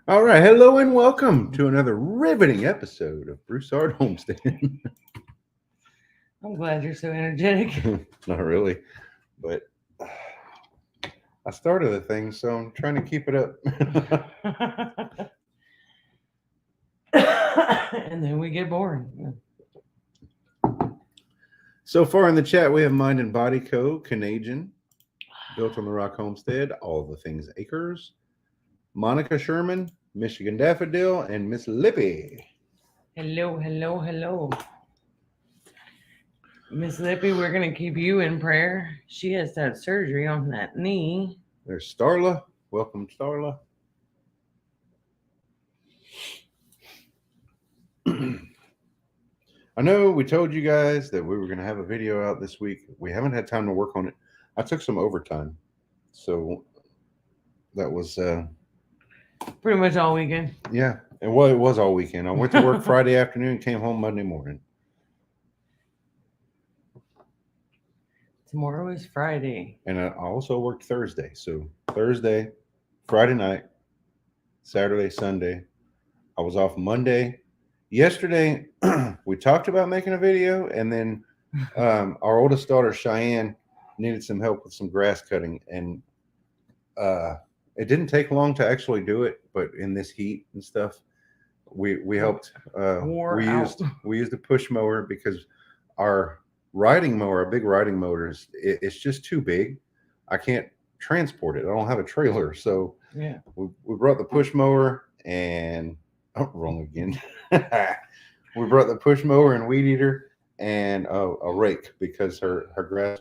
All right, hello and welcome to another riveting episode of Broussard Homestead. I'm glad you're so energetic. Not really, but I started the thing, so I'm trying to keep it up. And then we get boring. So far in the chat, we have Mind and Body Co. Canadian, built on the Rock Homestead, all the things acres. Monica Sherman, Michigan Daffodil, and Miss Lippy. Hello, hello, hello. Miss Lippy, we're going to keep you in prayer. She has to have surgery on that knee. There's Starla. Welcome, Starla. I know we told you guys that we were going to have a video out this week. We haven't had time to work on it. I took some overtime. So that was, Pretty much all weekend. yeah, it was all weekend. I went to work Friday afternoon, came home Monday morning. Tomorrow is Friday. And I also worked Thursday. So Thursday, Friday night, Saturday, Sunday. I was off Monday. Yesterday, we talked about making a video, and then our oldest daughter, Cheyenne, needed some help with some grass cutting. And it didn't take long to actually do it, but in this heat and stuff, we helped. We used a push mower because our riding mower, a big riding motor, it's just too big. I can't transport it. I don't have a trailer, so Yeah. we brought the push mower and wrong again. We brought the push mower and weed eater and a rake because her grass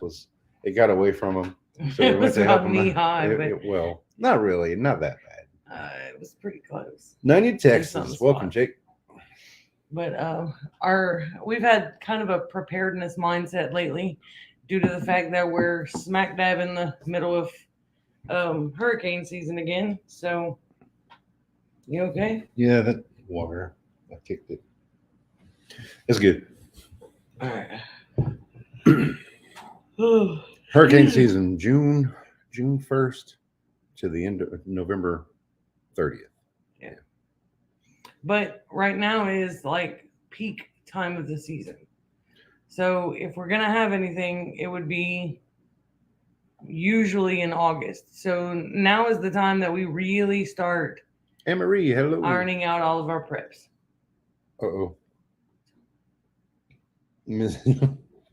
it got away from him. So we It went was to help about him. knee high, Well, not really, not that bad. it was pretty close. 90 something Texas. Welcome, small. Jake. But we've had kind of a preparedness mindset lately due to the fact that we're smack dab in the middle of hurricane season again. So you okay? Yeah, that water. I kicked it. It's good. All right. Hurricane season, June 1st to the end of November 30th. But right now is like peak time of the season. So if we're gonna have anything, it would be usually in August. So now is the time that we really start Anne Marie, hello. ironing out all of our preps. Uh-oh. Miss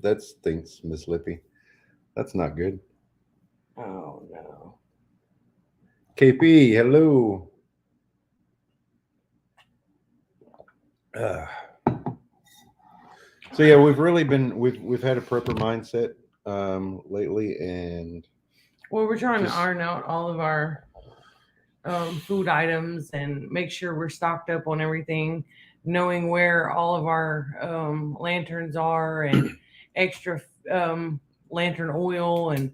that stinks, Miss Lippy. That's not good. Oh no. KP, hello. So yeah, we've had a prepper mindset lately, and Well, we're trying to Just- iron out all of our food items and make sure we're stocked up on everything, knowing where all of our lanterns are and extra lantern oil, and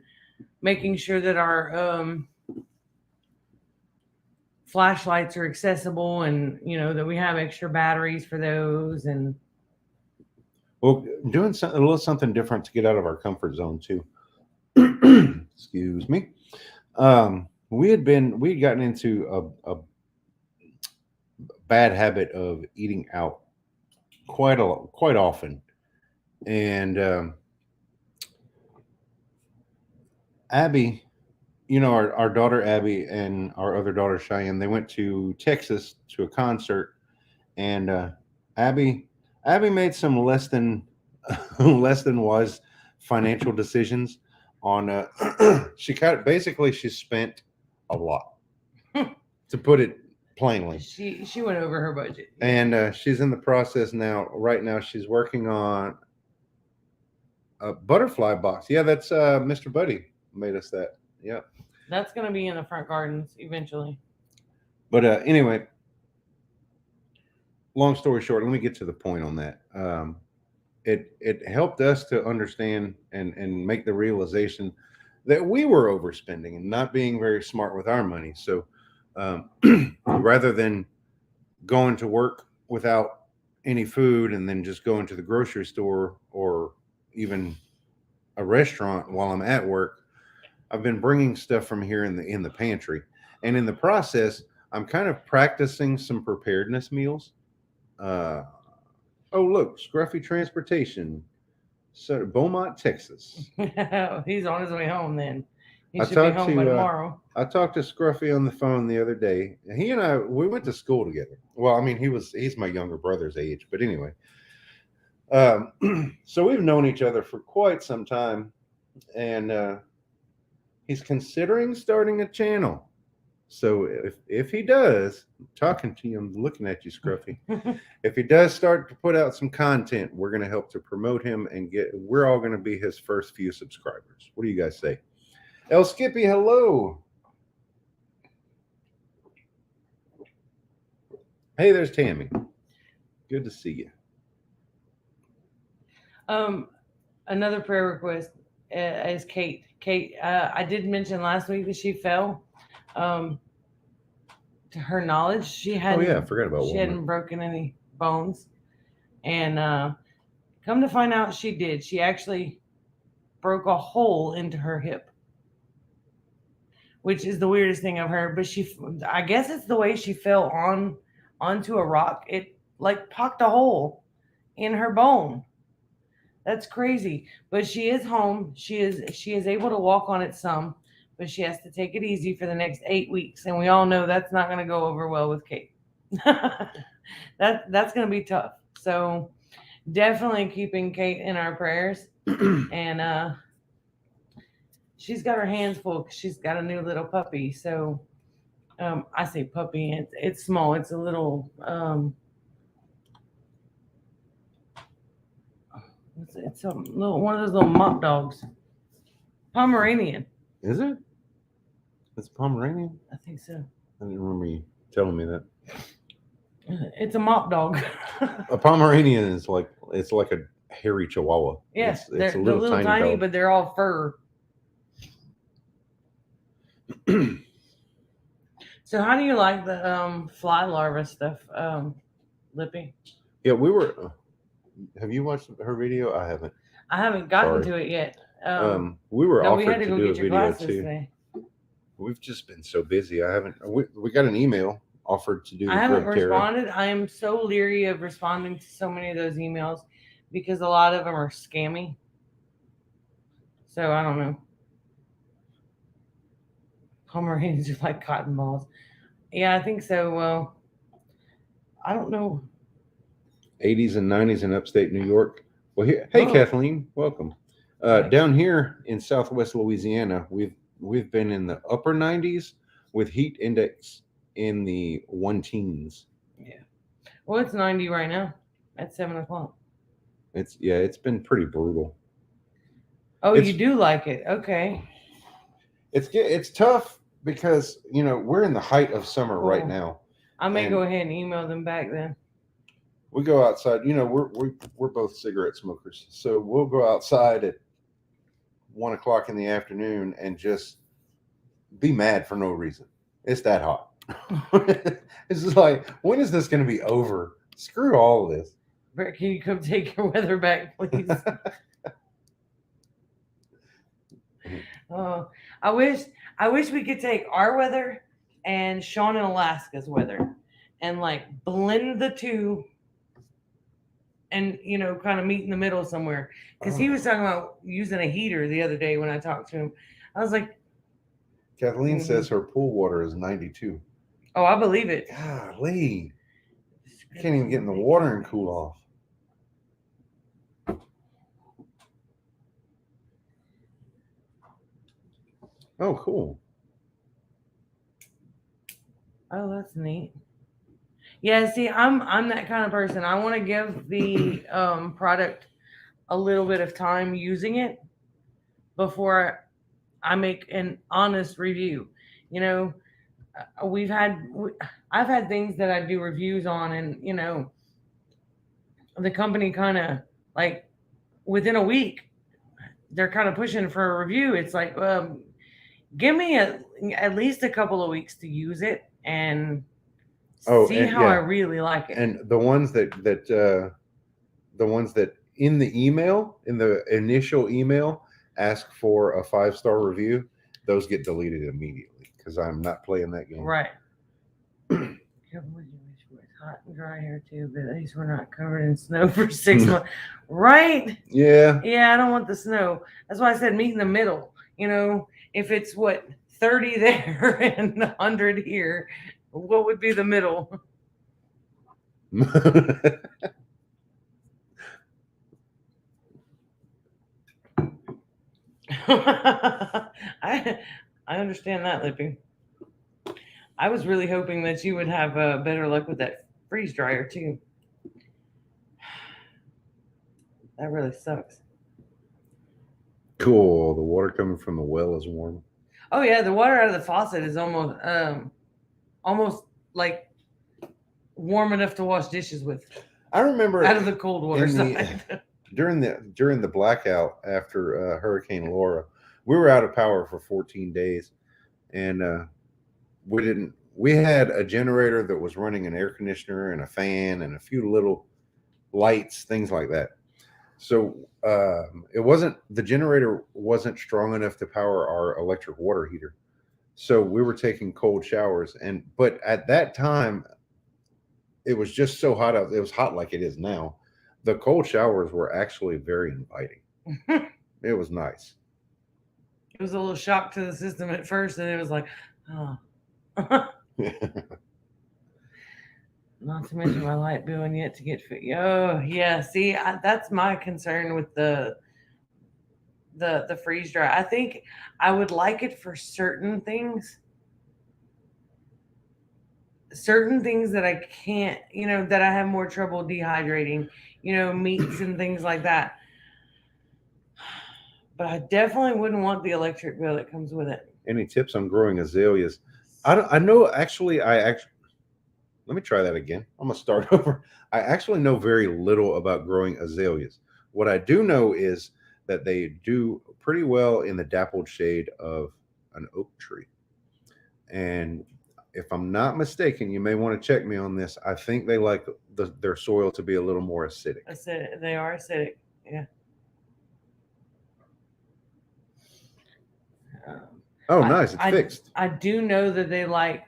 making sure that our flashlights are accessible, and that we have extra batteries for those. And well, doing a little something different to get out of our comfort zone too. Excuse me. We'd gotten into a bad habit of eating out quite often, and Abby, our daughter Abby and our other daughter Cheyenne, they went to Texas to a concert, and Abby Abby made some less than less than wise financial decisions on she spent a lot, to put it plainly. she went over her budget. And she's in the process now. Right now, she's working on a butterfly box. Yeah, that's Mr. Buddy made us that. Yeah. That's going to be in the front gardens eventually. But anyway, long story short, let me get to the point on that. It helped us to understand and make the realization that we were overspending and not being very smart with our money. So rather than going to work without any food and then just going to the grocery store or even a restaurant while I'm at work, I've been bringing stuff from here in the pantry, and in the process, I'm kind of practicing some preparedness meals. Oh, look, Scruffy Transportation, so Beaumont, Texas. He's on his way home then. He I should be talked home by to tomorrow. I talked to Scruffy on the phone the other day. And he and I we went to school together. Well, I mean he's my younger brother's age, but anyway. So we've known each other for quite some time, and he's considering starting a channel. So if he does, I'm talking to you, I'm looking at you, Scruffy. If he does start to put out some content, we're going to help to promote him and we're all going to be his first few subscribers. What do you guys say? El Skippy, hello. Hey, there's Tammy. Good to see you. Another prayer request is Kate. Kate, I did mention last week that she fell. To her knowledge, she hadn't. Oh yeah, I forgot about she hadn't broken any bones, and come to find out, she did. She actually broke a hole into her hip, which is the weirdest thing I've heard. But I guess it's the way she fell onto a rock. It like pocked a hole in her bone. That's crazy. But she is home. She is able to walk on it some, but she has to take it easy for the next 8 weeks. And we all know that's not going to go over well with Kate. That's going to be tough. So definitely keeping Kate in our prayers. And she's got her hands full because she's got a new little puppy. So I say puppy. It's small. It's a little. It's a little one of those little mop dogs. Pomeranian. Is it? It's Pomeranian? I think so. I didn't remember you telling me that. It's a mop dog. A Pomeranian is like a hairy Chihuahua. Yes, yeah, they're a little tiny dog. but they're all fur. So how do you like the fly larva stuff, Lippy? Yeah, we were. Have you watched her video? I haven't. I haven't gotten to it yet. We were offered we had to go do get a your video glasses too. today. We've just been so busy. I haven't. We got an email offered to do. I haven't responded. I am so leery of responding to so many of those emails because a lot of them are scammy. So I don't know. Pomeranians are like cotton balls. Yeah, I think so. Well, I don't know. 80s and 90s in upstate New York. Well, here, hey Kathleen, welcome. Down here in Southwest Louisiana, we've been in the upper 90s with heat index in the 1 teens. Yeah. Well, it's 90 right now at 7:00. It's been pretty brutal. Oh, you do like it? Okay. It's tough because we're in the height of summer right now. I may go ahead and email them back then. We go outside. We're both cigarette smokers, so we'll go outside at 1:00 in the afternoon and just be mad for no reason. It's that hot. It's just like, when is this going to be over? Screw all of this. Brett, can you come take your weather back, please? I wish we could take our weather and Sean in Alaska's weather and like blend the two and kind of meet in the middle somewhere. Because he was talking about using a heater the other day when I talked to him. I was like, Kathleen says her pool water is 92. Oh, I believe it. Golly. You can't even get in the water and cool off. Oh, cool. Oh, that's neat. Yeah, see, I'm that kind of person. I want to give the product a little bit of time using it before I make an honest review. I've had things that I do reviews on, and the company kind of like within a week they're kind of pushing for a review. It's like, give me at least a couple of weeks to use it and see how I really like it. And the ones that in the email, in the initial email, ask for a 5-star review, those get deleted immediately because I'm not playing that game. Right. Hot and dry here too, but at least we're not covered in snow for 6 months. Right? Yeah. Yeah, I don't want the snow. That's why I said meet in the middle. If it's what 30 there and 100 here, what would be the middle? I understand that, Lippy. I was really hoping that you would have better luck with that freeze dryer too. That really sucks. Cool. The water coming from the well is warm. Oh yeah, the water out of the faucet is almost like warm enough to wash dishes with. I remember out of the cold water side. during the blackout after Hurricane Laura, we were out of power for 14 days, and we had a generator that was running an air conditioner and a fan and a few little lights, things like that. So the generator wasn't strong enough to power our electric water heater. So we were taking cold showers, but at that time it was just so hot out. It was hot like it is now. The cold showers were actually very inviting. It was nice. It was a little shock to the system at first, and it was like, oh. Not to mention my light bill and yet to get fit. Oh yeah, see, that's my concern with the freeze dry. I think I would like it for certain things that I can't, that I have more trouble dehydrating, meats and things like that. But I definitely wouldn't want the electric bill that comes with it. Any tips on growing azaleas? I know let me try that again. I'm gonna start over. I actually know very little about growing azaleas. What I do know is that they do pretty well in the dappled shade of an oak tree. And if I'm not mistaken, you may want to check me on this. I think they like their soil to be a little more acidic. They are acidic. Yeah. Oh, nice. It's fixed. I do know that they like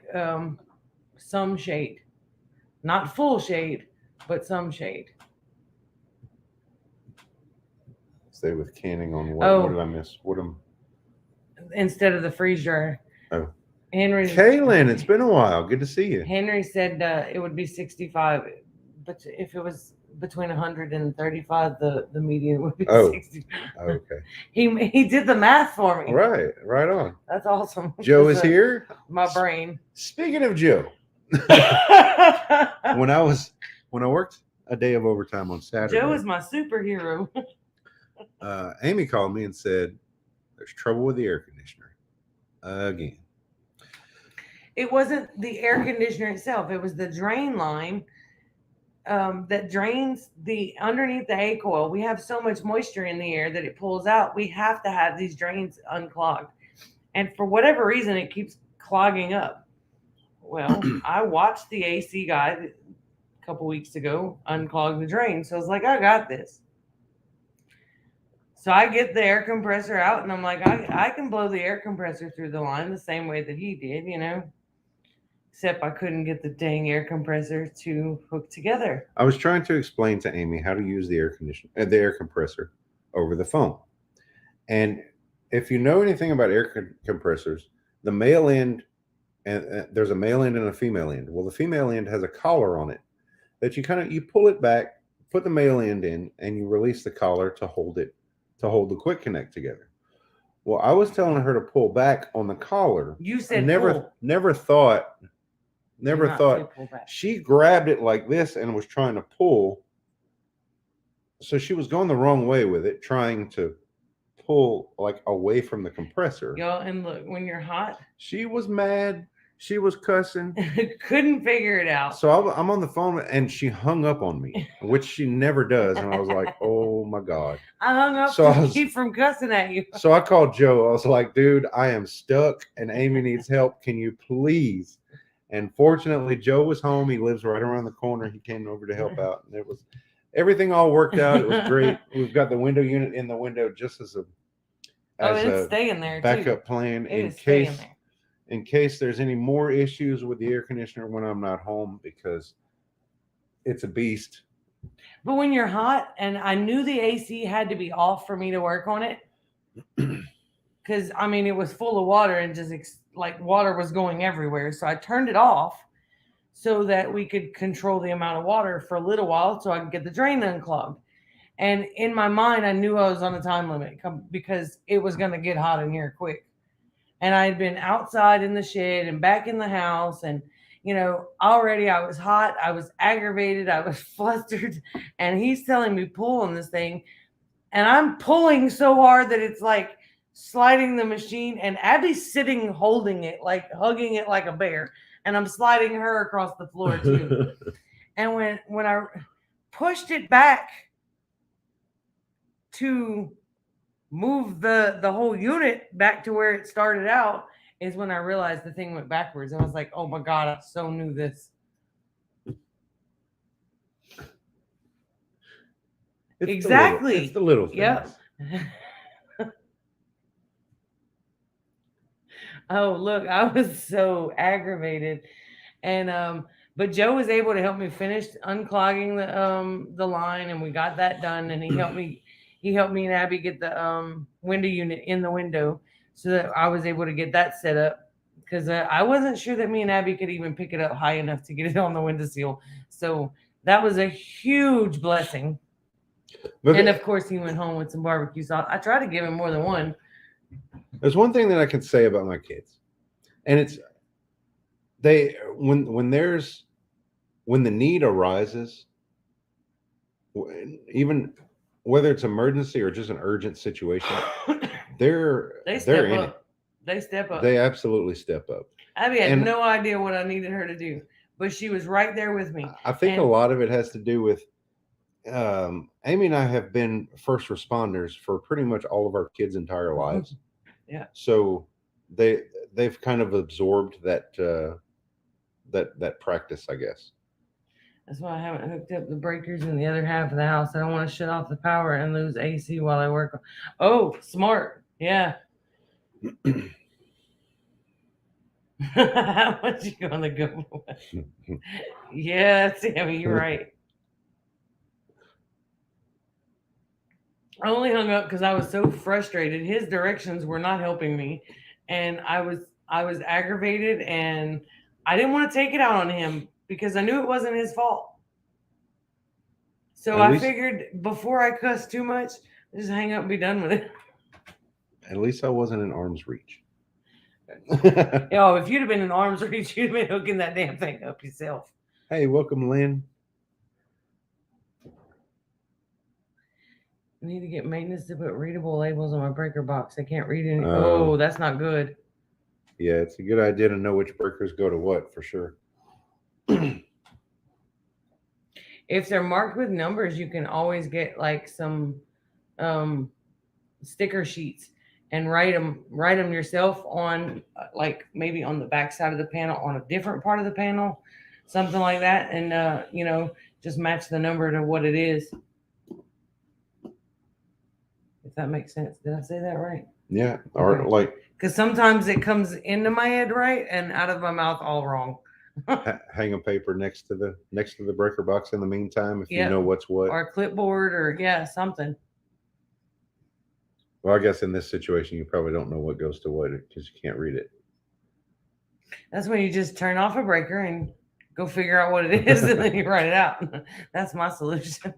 some shade. Not full shade, but some shade. Stay with canning on what? Oh, what did I miss? Instead of the freeze dryer. Oh. Henry. Kaylin, it's been a while. Good to see you. Henry said it would be 65, but if it was between 135, the median would be 65. Okay. He did the math for me. Right on. That's awesome. Joe is here. My brain. Speaking of Joe, when I worked a day of overtime on Saturday, Joe is my superhero. Amy called me and said, "There's trouble with the air conditioner again." It wasn't the air conditioner itself. It was the drain line that drains underneath the A coil. We have so much moisture in the air that it pulls out. We have to have these drains unclogged. And for whatever reason, it keeps clogging up. Well, I watched the AC guy a couple weeks ago unclog the drain. So I was like, I got this. So I get the air compressor out and I'm like, I can blow the air compressor through the line the same way that he did, Except I couldn't get the dang air compressor to hook together. I was trying to explain to Amy how to use the air compressor over the phone. And if you know anything about air compressors, the male end, and there's a male end and a female end. Well, the female end has a collar on it that you pull it back, put the male end in, and you release the collar to hold the quick connect together. Well, I was telling her to pull back on the collar. You said never thought. She grabbed it like this and was trying to pull. So she was going the wrong way with it, trying to pull like away from the compressor. Y'all, and look, when you're hot, she was mad. She was cussing. Couldn't figure it out. So I'm on the phone and she hung up on me, which she never does. And I was like, oh my God. I hung up to keep from cussing at you. So I called Joe. I was like, dude, I am stuck and Amy needs help. Can you please? And fortunately, Joe was home. He lives right around the corner. He came over to help out. And everything all worked out. It was great. We've got the window unit in the window just as it's staying there backup too. plan in case in case there's any more issues with the air conditioner when I'm not home, because it's a beast. But when you're hot, and I knew the AC had to be off for me to work on it, because I mean it was full of water and just like water was going everywhere. So I turned it off so that we could control the amount of water for a little while, so I could get the drain unclogged. And in my mind, I knew I was on a time limit because it was going to get hot in here quick. And I had been outside in the shed and back in the house, and already I was hot, I was aggravated, I was flustered, and he's telling me pull on this thing, and I'm pulling so hard that it's like sliding the machine, and Abby's sitting holding it, like hugging it like a bear, and I'm sliding her across the floor too. And when I pushed it back to move the whole unit back to where it started out, is when I realized the thing went backwards. I was like, oh my God, I so knew this. Exactly. It's the little things. Yep. Oh, look, I was so aggravated. And but Joe was able to help me finish unclogging the line, and we got that done, and he helped me and Abby get the window unit in the window, so that I was able to get that set up, because I wasn't sure that me and Abby could even pick it up high enough to get it on the windowsill. So that was a huge blessing. And of course, he went home with some barbecue sauce. I tried to give him more than one. There's one thing that I can say about my kids, and it's when the need arises, even whether it's emergency or just an urgent situation, they're in it. They step up. They absolutely step up. Abby had no idea what I needed her to do, but she was right there with me. I think a lot of it has to do with Amy and I have been first responders for pretty much all of our kids' entire lives. Yeah. So they've kind of absorbed that practice, I guess. That's why I haven't hooked up the breakers in the other half of the house. I don't want to shut off the power and lose AC while I work. Oh, smart. Yeah. How much you gonna go with? Yeah, Sammy, you're right. I only hung up because I was so frustrated. His directions were not helping me, and I was aggravated, and I didn't want to take it out on him because I knew it wasn't his fault. So I figured before I cuss too much, just hang up and be done with it. At least I wasn't in arm's reach. If you'd have been in arm's reach, you'd have been hooking that damn thing up yourself. Hey, welcome, Lynn. I need to get maintenance to put readable labels on my breaker box. I can't read any. Oh, that's not good. Yeah, it's a good idea to know which breakers go to what, for sure. If they're marked with numbers, you can always get like some sticker sheets and write them yourself on, like maybe on the back side of the panel on a different part of the panel, something like that, and just match the number to what it is. If that makes sense. Did I say that right? Yeah. Or okay. Like, because sometimes it comes into my head right and out of my mouth all wrong. Hang a paper next to the breaker box in the meantime, if you know what's what, or a clipboard, or something. Well, I guess in this situation you probably don't know what goes to what because you can't read it. That's when you just turn off a breaker and go figure out what it is, and then you write it out. That's my solution.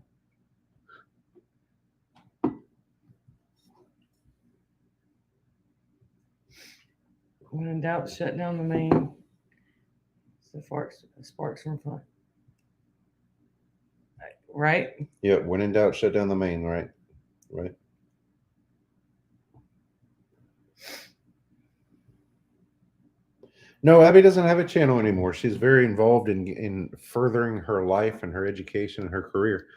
When in doubt, shut down the main. Sparks from fun. Right? Yeah, when in doubt, shut down the main, right? Right. No, Abby doesn't have a channel anymore. She's very involved in furthering her life and her education and her career.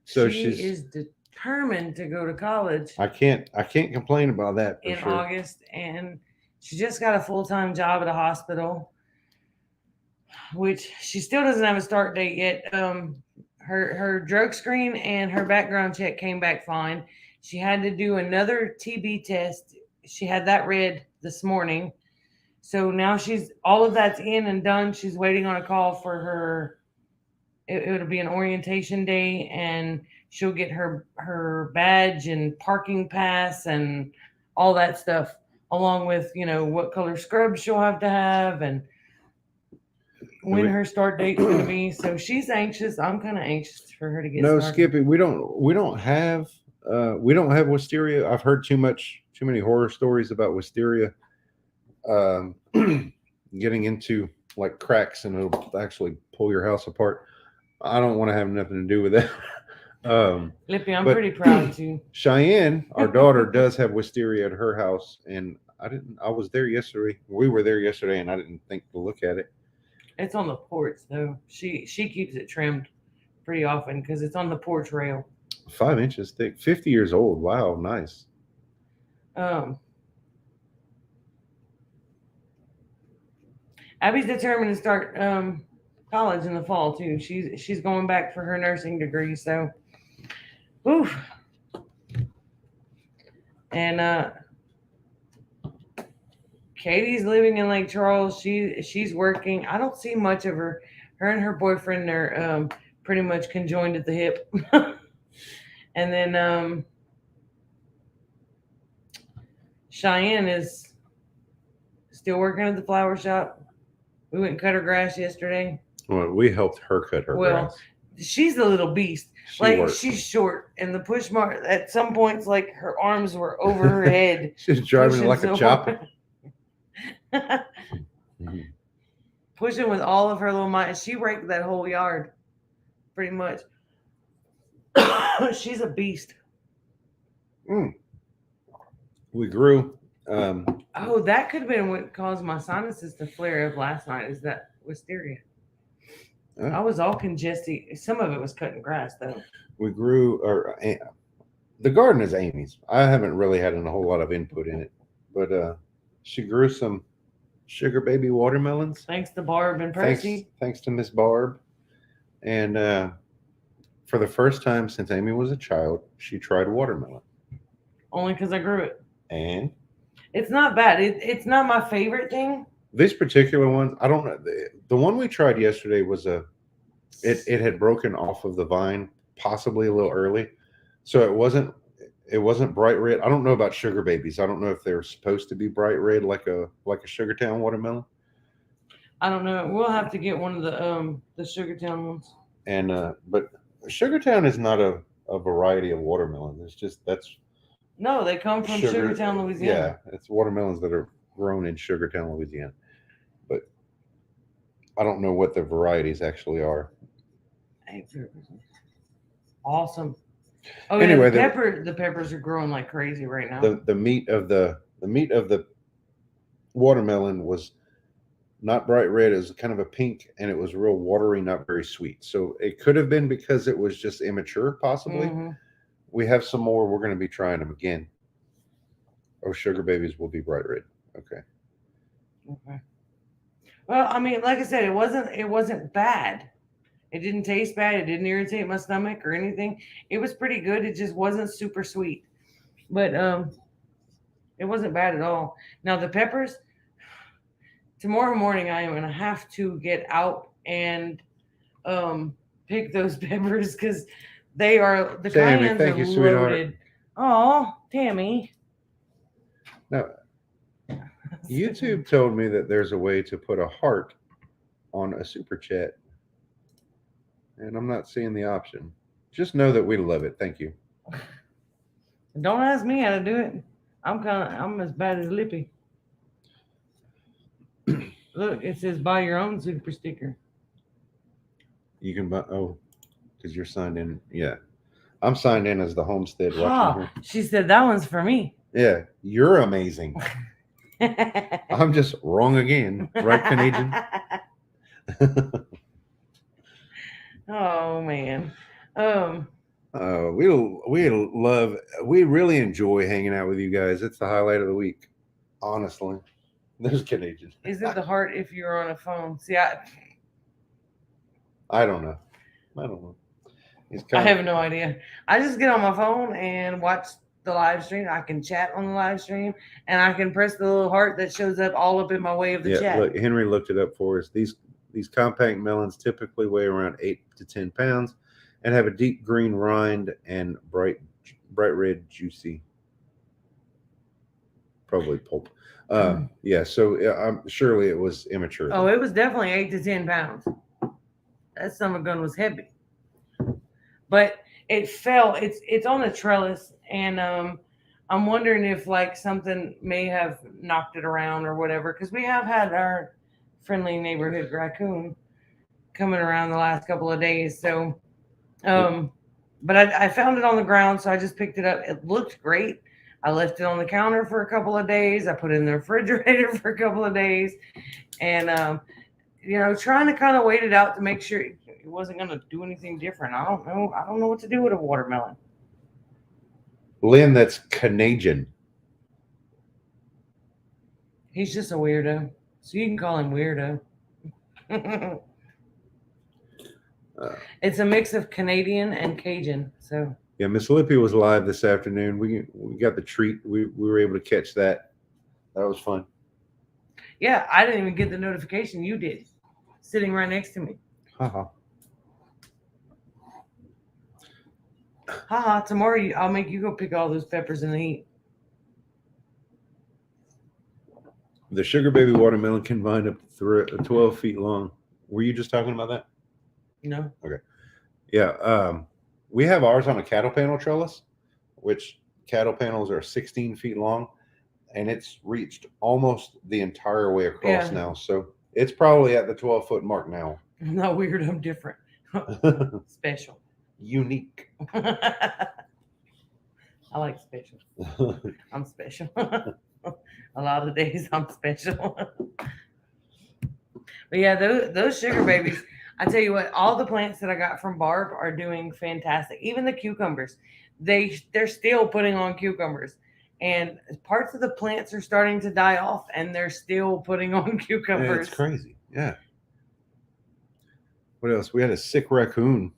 So she is determined to go to college. I can't complain about that in August, and she just got a full-time job at a hospital, which she still doesn't have a start date yet. Her drug screen and her background check came back fine. She had to do another TB test. She had that read this morning. So now she's all of that's in and done. She's waiting on a call for her. It'll be an orientation day, and she'll get her badge and parking pass and all that stuff, along with what color scrubs she'll have to have and when her start date's going to be. So she's anxious. I'm kind of anxious for her to get No, started. Skippy, we don't have wisteria. I've heard too many horror stories about wisteria getting into like cracks and it'll actually pull your house apart. I don't want to have nothing to do with that. Lippy, I'm but pretty proud too. Cheyenne, our daughter, does have wisteria at her house, and I was there yesterday. We were there yesterday, and I didn't think to look at it. It's on the porch though. She keeps it trimmed pretty often because it's on the porch rail. 5 inches thick, 50 years old. Wow, nice. Abby's determined to start college in the fall too. She's going back for her nursing degree. So, oof. And Katie's living in Lake Charles. She's working. I don't see much of her. Her and her boyfriend are pretty much conjoined at the hip. And then Cheyenne is still working at the flower shop. We went and cut her grass yesterday. Well, we helped her cut her grass. She's a little beast. She's short, and the push mark at some points, like her arms were over her head. She's driving like a chopper. Pushing with all of her little might. She raked that whole yard, pretty much. She's a beast. We grew. That could have been what caused my sinuses to flare up last night. Is that wisteria? I was all congested. Some of it was cutting grass, though. We grew, the garden is Amy's. I haven't really had a whole lot of input in it, but she grew some sugar baby watermelons. Thanks to Barb and Percy. Thanks to Miss Barb. And for the first time since Amy was a child, she tried watermelon. Only because I grew it. And? It's not bad. It's not my favorite thing. These particular ones, I don't know. The one we tried yesterday was it had broken off of the vine, possibly a little early. So it wasn't bright red. I don't know about sugar babies. I don't know if they're supposed to be bright red like a Sugartown watermelon. I don't know. We'll have to get one of the Sugartown ones. And but Sugartown is not a variety of watermelon. It's just no, they come from Sugartown, Louisiana. Yeah, it's watermelons that are grown in Sugartown, Louisiana. But I don't know what the varieties actually are. Awesome. Oh, anyway, the peppers are growing like crazy right now. The meat of the watermelon was not bright red. It was kind of a pink, and it was real watery, not very sweet. So it could have been because it was just immature, possibly. Mm-hmm. We have some more. We're going to be trying them again. Oh, sugar babies will be bright red. Okay. Well, I mean, like I said, it wasn't bad. It didn't taste bad. It didn't irritate my stomach or anything. It was pretty good. It just wasn't super sweet. But it wasn't bad at all. Now the peppers, tomorrow morning I am going to have to get out and pick those peppers because they are the cayennes are loaded. Oh, Tammy. Now, YouTube told me that there's a way to put a heart on a super chat. And I'm not seeing the option. Just know that we love it. Thank you. Don't ask me how to do it. I'm as bad as Lippy. Look, it says buy your own super sticker. You can buy because you're signed in. Yeah. I'm signed in as the Homestead watching here. She said that one's for me. Yeah, you're amazing. I'm just wrong again. Right, Canadian? Oh man. We really enjoy hanging out with you guys. It's the highlight of the week. Honestly. There's Canadian. Is it the heart if you're on a phone? See, I don't know. I have no idea. I just get on my phone and watch the live stream. I can chat on the live stream, and I can press the little heart that shows up all up in my way of the chat. Look, Henry looked it up for us. These compact melons typically weigh around 8 to 10 pounds and have a deep green rind and bright red, juicy, probably pulp. Yeah, so surely it was immature. Oh, it was definitely 8 to 10 pounds. That summer gun was heavy, but it fell. It's on a trellis, and I'm wondering if like something may have knocked it around or whatever, because we have had our friendly neighborhood raccoon coming around the last couple of days. So, but I found it on the ground, so I just picked it up. It looked great. I left it on the counter for a couple of days. I put it in the refrigerator for a couple of days, and trying to kind of wait it out to make sure it wasn't going to do anything different. I don't know. I don't know what to do with a watermelon. Lynn, that's Canadian. He's just a weirdo, so you can call him weirdo. It's a mix of Canadian and Cajun. So yeah, Miss Lippy was live this afternoon. We got the treat. We were able to catch that. That was fun. Yeah, I didn't even get the notification. You did, sitting right next to me. Haha. Haha. Tomorrow I'll make you go pick all those peppers in the heat. The sugar baby watermelon can vine up to 12 feet long. Were you just talking about that? No. Okay. Yeah. We have ours on a cattle panel trellis, which cattle panels are 16 feet long, and it's reached almost the entire way across now. So it's probably at the 12-foot mark now. I'm not weird. I'm different. Special. Unique. I like special. I'm special. A lot of days I'm special. But yeah, those sugar babies, I tell you what, all the plants that I got from Barb are doing fantastic. Even the cucumbers, they're still putting on cucumbers, and parts of the plants are starting to die off, and they're still putting on cucumbers. Yeah, it's crazy. Yeah. What else? We had a sick raccoon,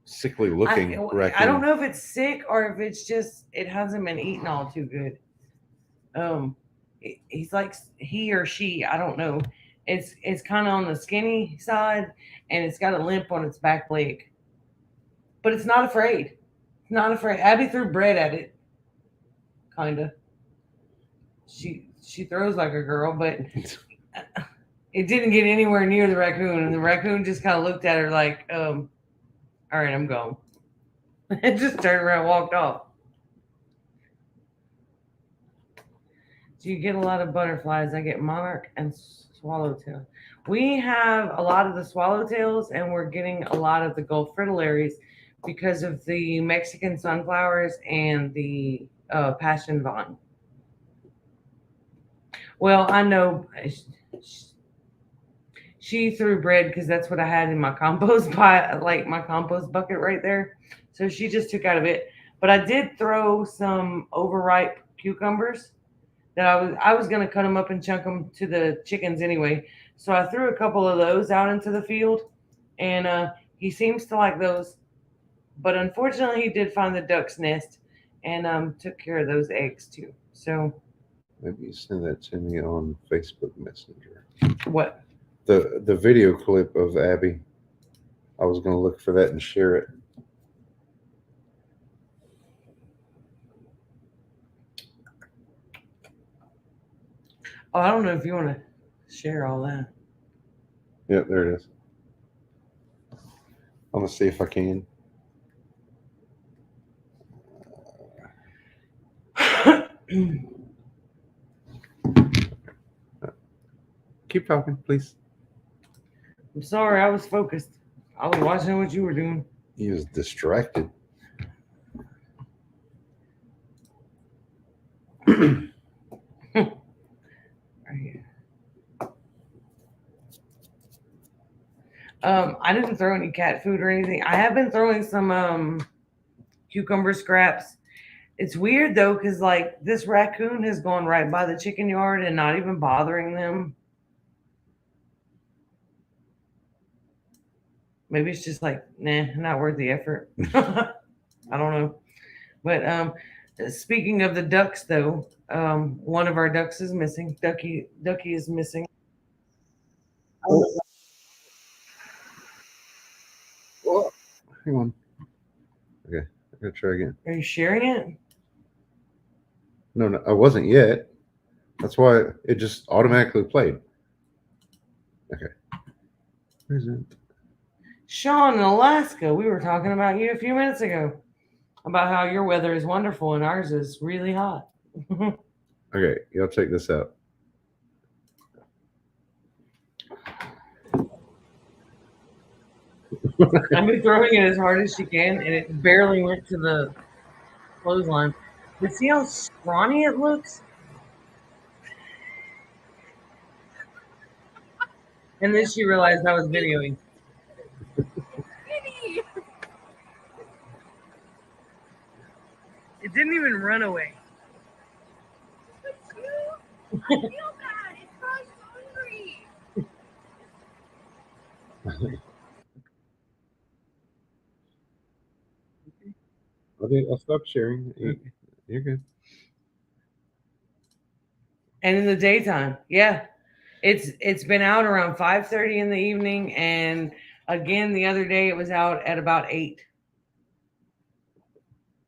sickly looking raccoon. I don't know if it's sick or if it's just it hasn't been eaten all too good. He's like, he or she, I don't know. It's kind of on the skinny side, and it's got a limp on its back leg. But it's not afraid. It's not afraid. Abby threw bread at it. Kinda. She throws like a girl, but it didn't get anywhere near the raccoon, and the raccoon just kind of looked at her like, all right, I'm gone. It just turned around and walked off. Do you get a lot of butterflies? I get monarch and swallowtail. We have a lot of the swallowtails, and we're getting a lot of the Gulf fritillaries because of the Mexican sunflowers and the passion vine. Well, I know she threw bread because that's what I had in my compost pile, like my compost bucket right there. So she just took out of it. But I did throw some overripe cucumbers that I was going to cut them up and chunk them to the chickens anyway. So I threw a couple of those out into the field, and he seems to like those. But unfortunately, he did find the duck's nest and took care of those eggs too. So maybe you send that to me on Facebook Messenger. What? The video clip of Abby. I was going to look for that and share it. Oh, I don't know if you want to share all that. Yep, there it is. I'm going to see if I can. Keep talking, please. I'm sorry, I was focused. I was watching what you were doing. He was distracted. I didn't throw any cat food or anything. I have been throwing some cucumber scraps. It's weird though, because like this raccoon has gone right by the chicken yard and not even bothering them. Maybe it's just like, nah, not worth the effort. I don't know. But Speaking of the ducks, though, one of our ducks is missing. Ducky is missing. Oh, oh, hang on. Okay, I gotta try again. Are you sharing it? No, I wasn't yet. That's why it just automatically played. Okay. Where's it? Sean in Alaska, we were talking about you a few minutes ago about how your weather is wonderful and ours is really hot. Okay, y'all check this out. I've been throwing it as hard as she can, and it barely went to the clothesline. But see how scrawny it looks? And then she realized I was videoing. It didn't even run away. I feel bad. It's probably hungry. I'll stop sharing. You're good. And in the daytime, yeah, it's been out around 5:30 in the evening, and again the other day it was out at about 8.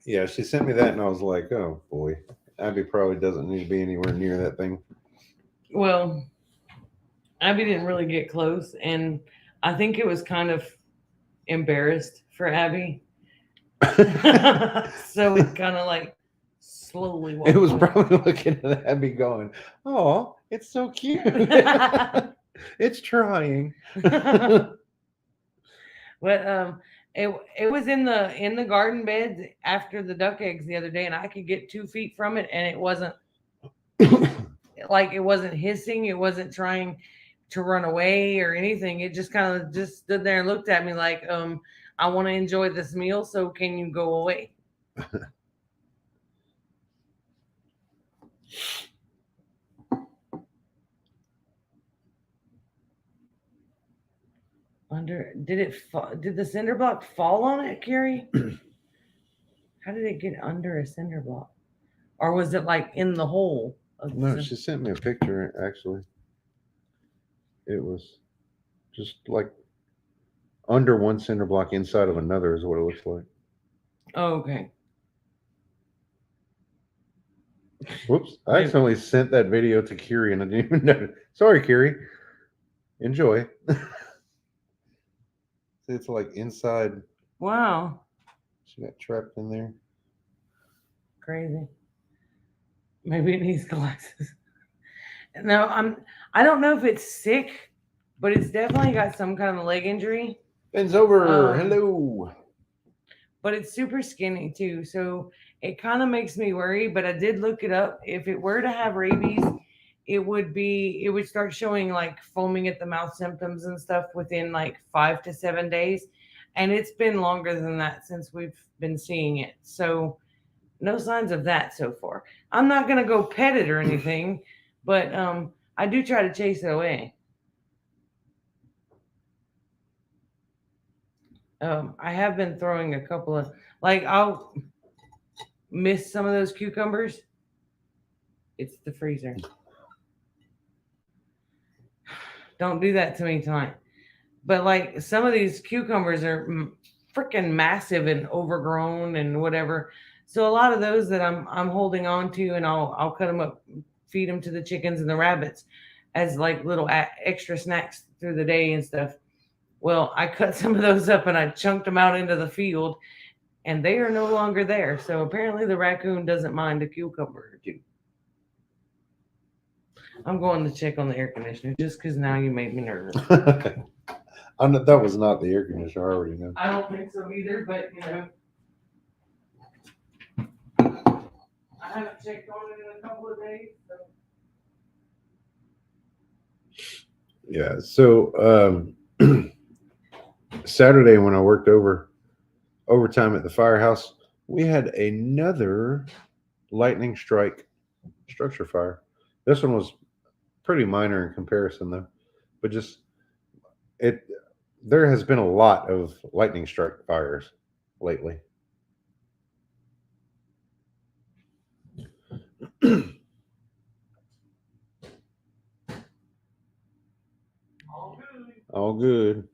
Yeah, she sent me that, and I was like, oh boy, Abby probably doesn't need to be anywhere near that thing. Well, Abby didn't really get close, and I think it was kind of embarrassed for Abby. So it kind of like slowly walked It was away. probably looking at Abby going, oh, it's so cute. It's trying. But it was in the garden beds after the duck eggs the other day, and I could get 2 feet from it, and it wasn't like, it wasn't hissing, it wasn't trying to run away or anything. It just kind of just stood there and looked at me like, I want to enjoy this meal, so can you go away? Did the cinder block fall on it, Carrie? How did it get under a cinder block? Or was it like in the hole of the No, cinder- she sent me a picture, actually. It was just like under one cinder block inside of another is what it looks like. Oh, okay. Whoops. I Maybe. accidentally sent that video to Kiri and I didn't even know. Sorry, Kiri. Enjoy. It's like inside. Wow. She got trapped in there. Crazy. Maybe it needs glasses. No, I don't know if it's sick, but it's definitely got some kind of leg injury. Ben's over. Um, Hello. But it's super skinny too, so it kind of makes me worry. But I did look it up. If it were to have rabies, it would start showing like foaming at the mouth symptoms and stuff within like 5 to 7 days, and it's been longer than that since we've been seeing it. So no signs of that so far. I'm not gonna go pet it or anything, but I do try to chase it away. I have been throwing a couple of, like, I'll miss some of those cucumbers. It's the freezer. Don't do that to me tonight. But like some of these cucumbers are freaking massive and overgrown and whatever. So a lot of those that I'm holding on to, and I'll cut them up, feed them to the chickens and the rabbits as like little extra snacks through the day and stuff. Well, I cut some of those up and I chunked them out into the field, and they are no longer there. So apparently the raccoon doesn't mind a cucumber or two. I'm going to check on the air conditioner just because now you made me nervous. That was not the air conditioner. I already know. I don't think so either, but I haven't checked on it in a couple of days. So. Yeah. So Saturday when I worked overtime at the firehouse, we had another lightning strike structure fire. This one was pretty minor in comparison though, but just there has been a lot of lightning strike fires lately. All good.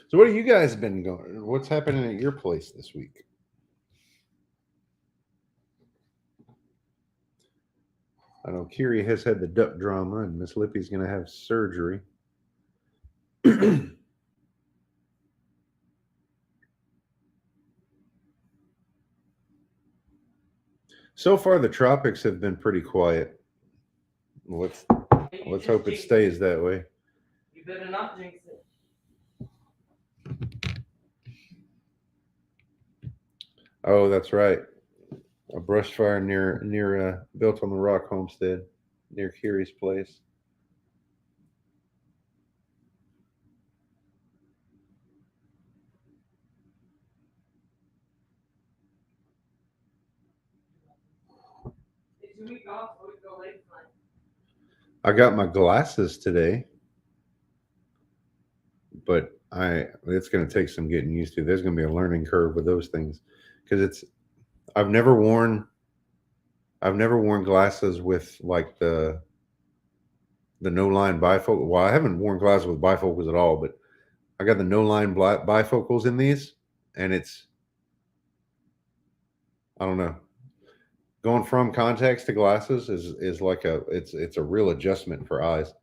So what have you guys been going? What's happening at your place this week? I know Kiri has had the duck drama, and Miss Lippy's going to have surgery. So far, the tropics have been pretty quiet. Let's hope it stays that way. You better not jinx it. Oh, that's right. A brush fire near built on the Rock Homestead near Kiri's place. It's your week off, so we go lakefront. I got my glasses today, but it's going to take some getting used to. There's going to be a learning curve with those things because I've never worn glasses with like the no line bifocals. Well, I haven't worn glasses with bifocals at all, but I got the no line bifocals in these, and I don't know. Going from contacts to glasses is like it's a real adjustment for eyes.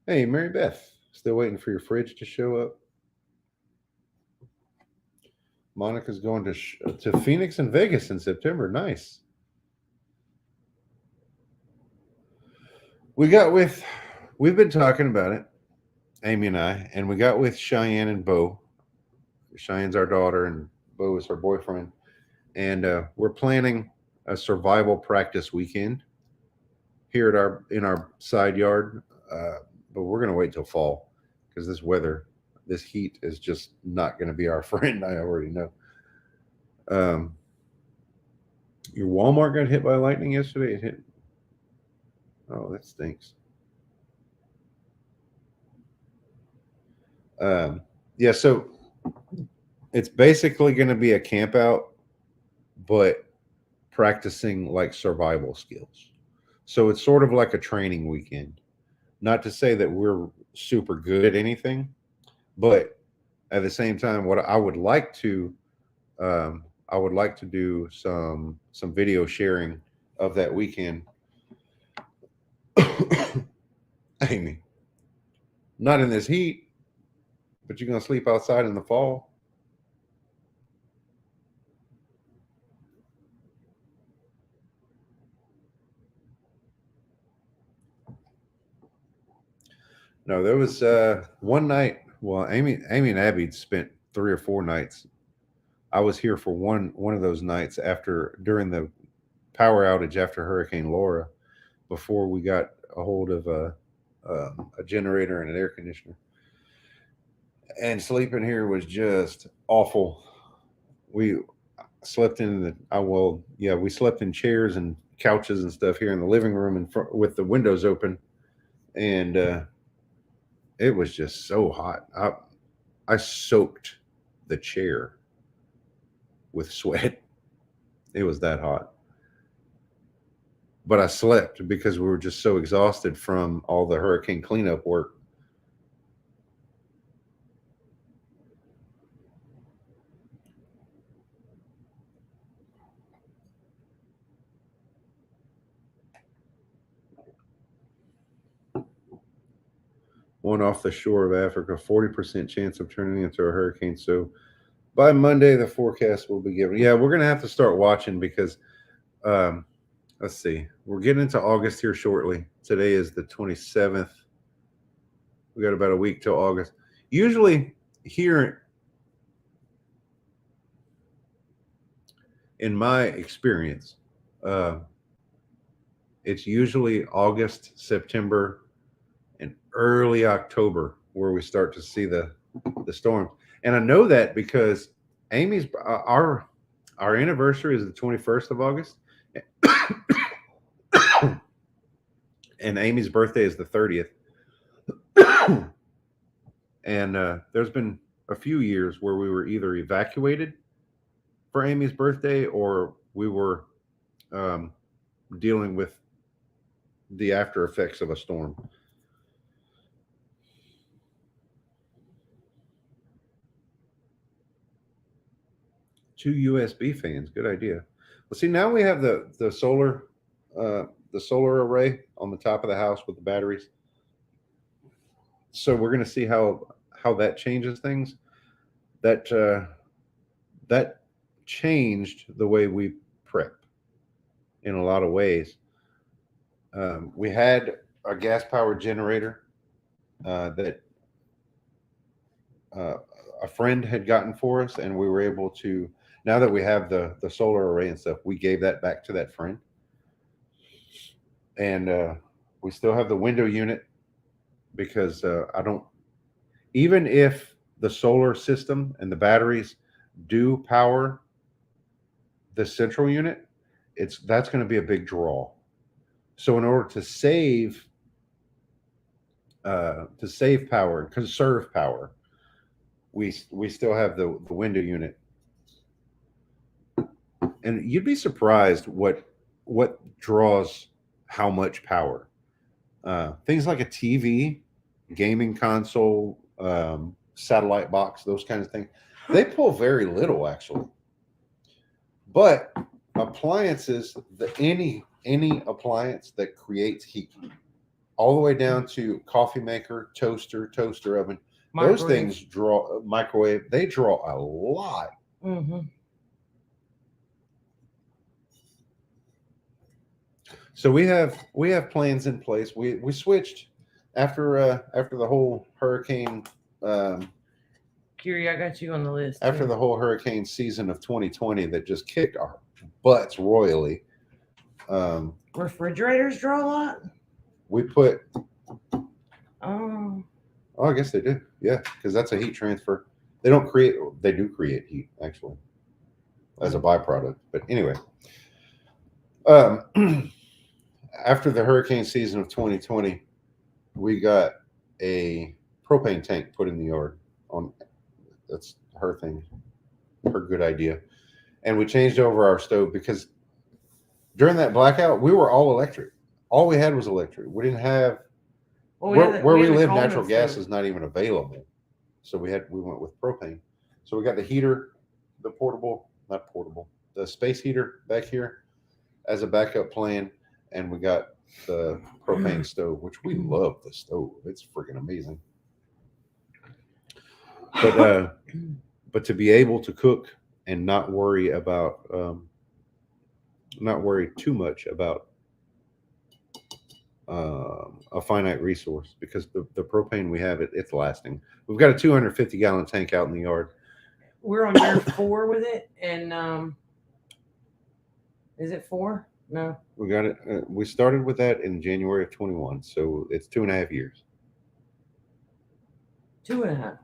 Hey, Mary Beth, still waiting for your fridge to show up. Monica's going to Phoenix and Vegas in September. Nice. We've been talking about it, Amy and I, and we got with Cheyenne and Bo. Cheyenne's our daughter, and Bo is her boyfriend, and we're planning a survival practice weekend here in our side yard. But we're gonna wait till fall because this heat is just not going to be our friend. I already know. Your Walmart got hit by lightning yesterday. It hit. Oh, that stinks. Yeah, so it's basically going to be a camp out, but practicing like survival skills. So it's sort of like a training weekend. Not to say that we're super good at anything, but at the same time, what I would like to do some video sharing of that weekend. Amy, not in this heat, but you're gonna sleep outside in the fall. No, there was one night. Well, Amy and Abby spent 3 or 4 nights. I was here for one of those nights during the power outage after Hurricane Laura, before we got a hold of a generator and an air conditioner. And sleeping here was just awful. We slept in we slept in chairs and couches and stuff here in the living room with the windows open, and it was just so hot. I soaked the chair with sweat. It was that hot. But I slept because we were just so exhausted from all the hurricane cleanup work. One off the shore of Africa, 40% chance of turning into a hurricane. So by Monday, the forecast will be given. Yeah, we're going to have to start watching because, let's see, we're getting into August here shortly. Today is the 27th. We got about a week till August. Usually here, in my experience, it's usually August, September, and early October where we start to see the storms. And I know that because our anniversary is the 21st of August, and Amy's birthday is the 30th. And there's been a few years where we were either evacuated for Amy's birthday or we were dealing with the after effects of a storm. Two USB fans, good idea. Well, see, now we have the solar array on the top of the house with the batteries. So we're going to see how that changes things. That that changed the way we prep in a lot of ways. We had a gas powered generator that uh, a friend had gotten for us, and we were able to. Now that we have the solar array and stuff, we gave that back to that friend, and we still have the window unit because I don't. Even if the solar system and the batteries do power the central unit, that's going to be a big draw. So in order to save power and conserve power, we still have the window unit. And you'd be surprised what draws how much power. Things like a TV, gaming console, satellite box, those kinds of things, they pull very little actually. But appliances, any appliance that creates heat, all the way down to coffee maker, toaster oven, those things draw microwave. They draw a lot. Mm-hmm. So we have plans in place. We switched after the whole hurricane. Curie, I got you on the list. After the whole hurricane season of 2020 that just kicked our butts royally. Refrigerators draw a lot. We put. Oh, I guess they do. Yeah, because that's a heat transfer. They don't create. They do create heat actually, as a byproduct. But anyway, after the hurricane season of 2020, we got a propane tank put in the yard. That's her thing, her good idea, and we changed over our stove because during that blackout we were all electric. All we had was electric. We didn't have where we live. Natural gas is not even available, so we went with propane. So we got the heater, the the space heater back here as a backup plan, and we got the propane stove, which we love the stove. It's freaking amazing. But to be able to cook and not worry too much about a finite resource, because the propane we have, it's lasting. We've got a 250-gallon tank out in the yard. We're on year 4 with it, and is it 4? No, We got it. We started with that in January of 21, so it's 2.5 years. 2.5.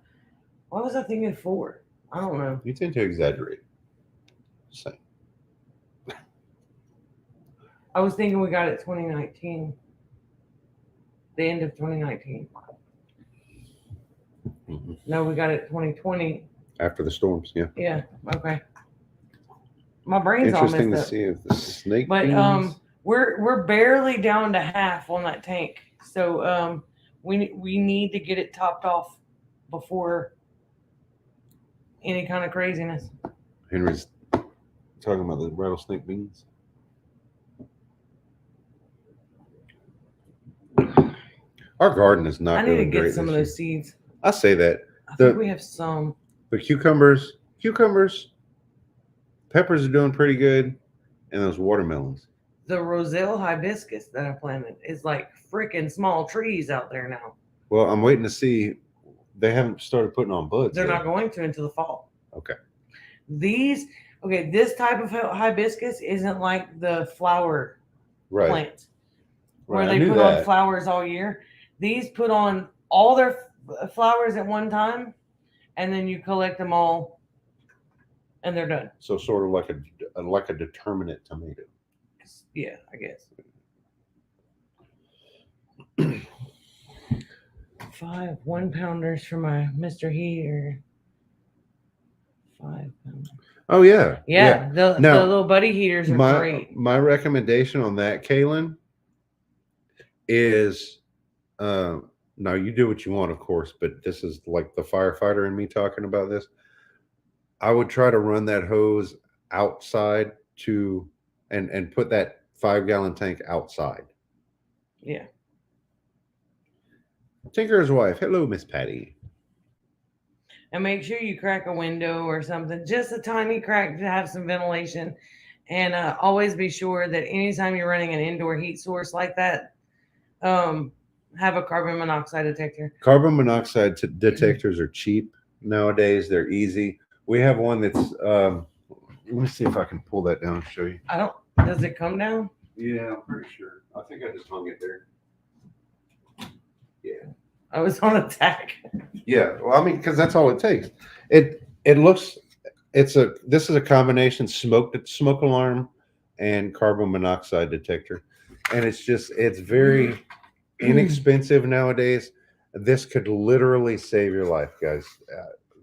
Why was I thinking 4? I don't know. You tend to exaggerate. Just saying. I was thinking we got it 2019. The end of 2019. Mm-hmm. No, we got it 2020. After the storms, yeah. Yeah. Okay. My brain's all Interesting to messed up. see if the snake. But beans. we're barely down to half on that tank. So we need to get it topped off before any kind of craziness. Henry's talking about the rattlesnake beans. Our garden is not. I need to doing get great some of this those year. seeds. I say that I think we have some. the cucumbers, peppers are doing pretty good, and those watermelons. The Roselle hibiscus that I planted is like freaking small trees out there now. Well, I'm waiting to see. They haven't started putting on buds. They're yet. not going to until the fall. Okay. This type of hibiscus isn't like the flower Right. plants where Right. I they knew put on that. flowers all year. These put on all their flowers at one time, and then you collect them all, and they're done. So sort of like a determinate tomato. Yeah, I guess. 5 1-pounders for my Mr. Heater. 5 pounders. Oh yeah, Yeah, the Now, little buddy heaters are great. my recommendation on that, Kaylin, is now you do what you want, of course, but this is like the firefighter and me talking about this. I would try to run that hose outside to and put that 5 gallon tank outside. Yeah. Tinker's wife. Hello, Miss Patty. And make sure you crack a window or something, just a tiny crack to have some ventilation. And always be sure that anytime you're running an indoor heat source like that, have a carbon monoxide detector. Carbon monoxide detectors are cheap nowadays. They're easy. We have one that's. Let me see if I can pull that down and show you. I don't. Does it come down? Yeah, I'm pretty sure. I think I just hung it there. Yeah. I was on attack. Yeah. Well, I mean, because that's all it takes. It looks. This is a combination smoke alarm and carbon monoxide detector, and it's very inexpensive nowadays. This could literally save your life, guys.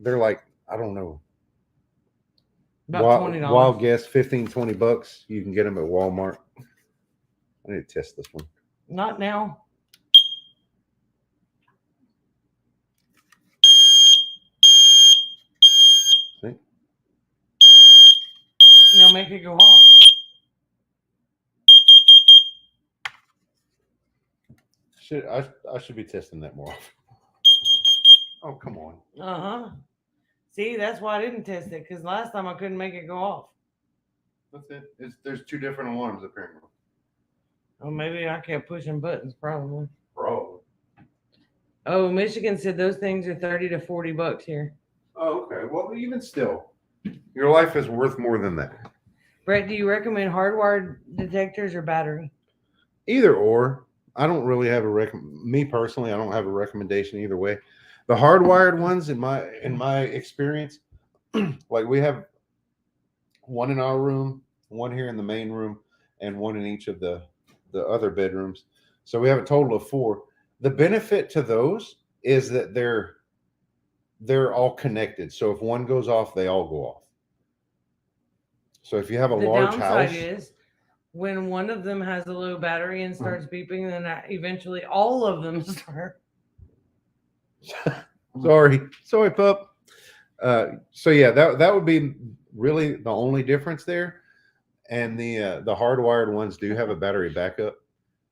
They're like, I don't know, About $20. wild guess, $15-20. You can get them at Walmart. I need to test this one. Not now. See? Now make it go off. I should be testing that more often. Oh, come on. Uh-huh. See, that's why I didn't test it, because last time I couldn't make it go off. That's it. There's 2 different alarms apparently. Oh, maybe I kept pushing buttons, probably. Bro. Oh, Michigan said those things are $30 to $40 here. Oh, okay. Well, even still, your life is worth more than that. Brett, do you recommend hardwired detectors or battery? Either or. I don't really have me personally, I don't have a recommendation either way. The hardwired ones, in my experience, like we have one in our room, one here in the main room, and one in each of the other bedrooms. So we have a total of 4. The benefit to those is that they're all connected. So if one goes off, they all go off. So if you have a large house, is when one of them has a low battery and starts beeping, then eventually all of them start. sorry, pup. So yeah, that would be really the only difference there. And the hardwired ones do have a battery backup,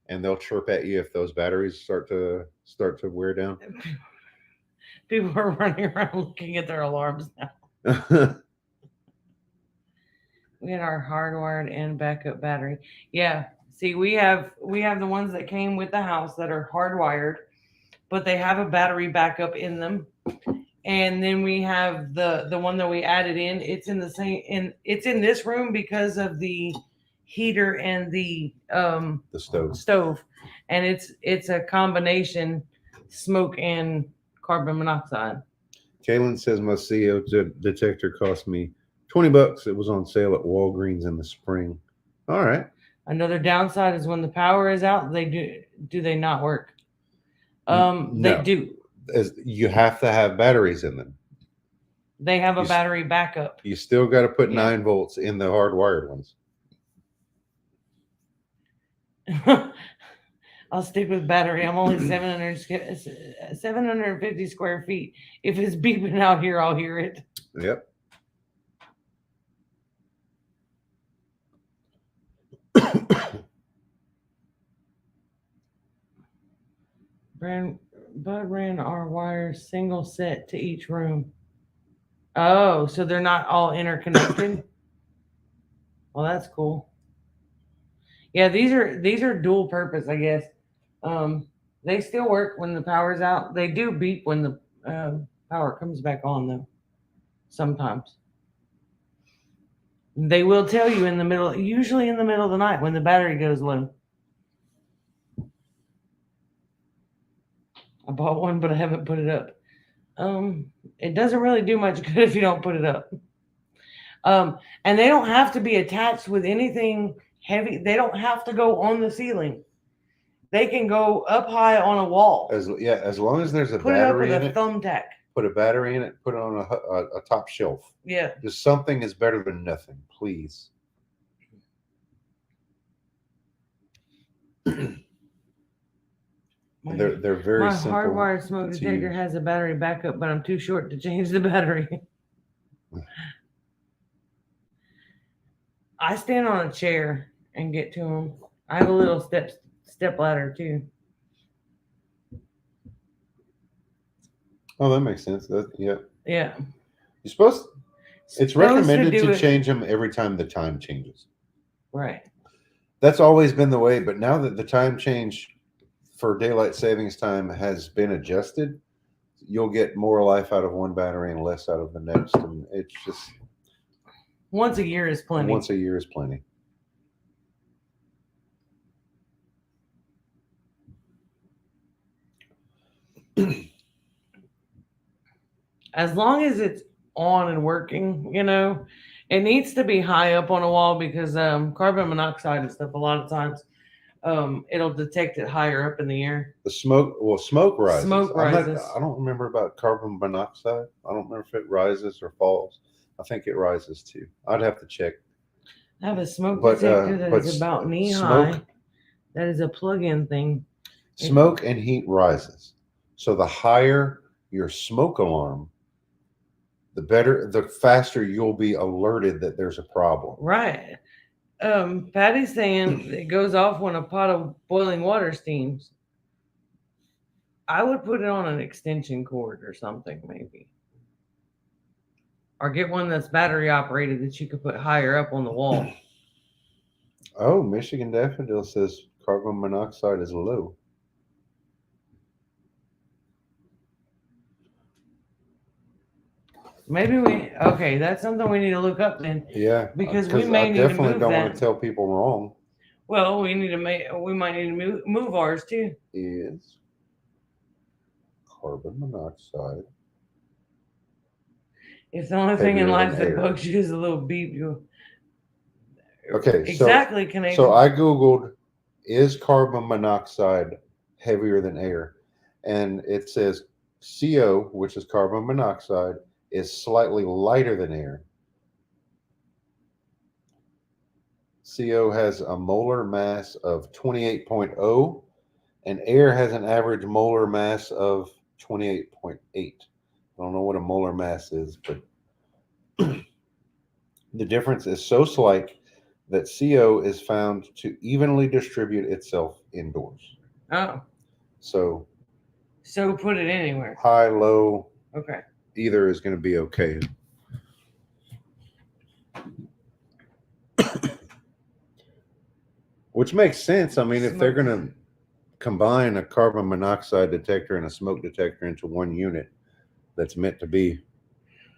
and they'll chirp at you if those batteries start to wear down. People are running around looking at their alarms now. We had our hardwired and backup battery. Yeah. See, we have the ones that came with the house that are hardwired, but they have a battery backup in them. And then we have the one that we added in. It's in the same it's in this room because of the heater and the stove. And it's a combination smoke and carbon monoxide. Kaylin says my CO detector cost me $20. It was on sale at Walgreens in the spring. All right. Another downside is when the power is out, do they not work? No. They do. You have to have batteries in them. They have a battery backup. You still got to put 9 volts in the hardwired ones. I'll stick with battery. I'm only 750 square feet. If it's beeping out here, I'll hear it. Yep. Bud ran our wires single set to each room. Oh, so they're not all interconnected? Well, that's cool. Yeah, these are dual purpose, I guess. They still work when the power's out. They do beep when the power comes back on, though. Sometimes. They will tell you usually in the middle of the night when the battery goes low. I bought one, but I haven't put it up. It doesn't really do much good if you don't put it up. And they don't have to be attached with anything heavy. They don't have to go on the ceiling. They can go up high on a wall. As long as there's a put it up battery with in a it. thumbtack. put a battery in it, put it on a top shelf. Yeah. Just something is better than nothing, please. And they're very My simple. hardwired smoke to detector use. has a battery backup, but I'm too short to change the battery. I stand on a chair and get to them. I have a little step ladder too. Oh, that makes sense. Yeah. Yeah. You're supposed. It's recommended do to it- change them every time the time changes. Right. That's always been the way, but now that the time change for daylight savings time has been adjusted, you'll get more life out of one battery and less out of the next, and it's just Once a year is plenty. once a year is plenty. As long as it's on and working, it needs to be high up on a wall because carbon monoxide and stuff, a lot of times, it'll detect it higher up in the air. The smoke rises. Smoke rises. I don't remember about carbon monoxide. I don't remember if it rises or falls. I think it rises too. I'd have to check. I have a smoke But, detector that but is about knee smoke- high. That is a plug-in thing. Smoke and heat rises. So the higher your smoke alarm, the faster you'll be alerted that there's a problem. Right. Patty's saying it goes off when a pot of boiling water steams. I would put it on an extension cord or something, maybe. Or get one that's battery operated that you could put higher up on the wall. Oh, Michigan Daffodil says carbon monoxide is low. Maybe that's something we need to look up then. Yeah, Because we may I need to definitely move don't want that. to tell people wrong. Well, we might need to move ours too. Is carbon monoxide. If the only thing in Heavier life than that air. bugs you is a little beep, you Okay, exactly, Canadian. So I googled, is carbon monoxide heavier than air? And it says CO, which is carbon monoxide, is slightly lighter than air. CO has a molar mass of 28.0, and air has an average molar mass of 28.8. I don't know what a molar mass is, but the difference is so slight that CO is found to evenly distribute itself indoors. Oh, So so put it anywhere. high, low, Okay. either is going to be okay. Which makes sense. I mean, if they're going to combine a carbon monoxide detector and a smoke detector into one unit that's meant to be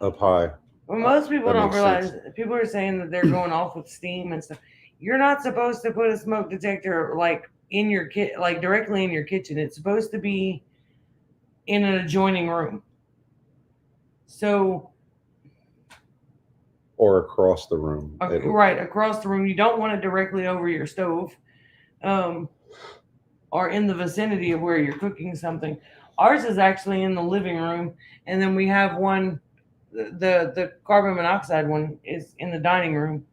up high. Well, most people That don't makes realize. sense. People are saying that they're going off with steam and stuff. You're not supposed to put a smoke detector like in your like directly in your kitchen. It's supposed to be in an adjoining room. So, Or across the room. right across the room. You don't want it directly over your stove, or in the vicinity of where you're cooking something. Ours is actually in the living room, and then we have one. The carbon monoxide one is in the dining room,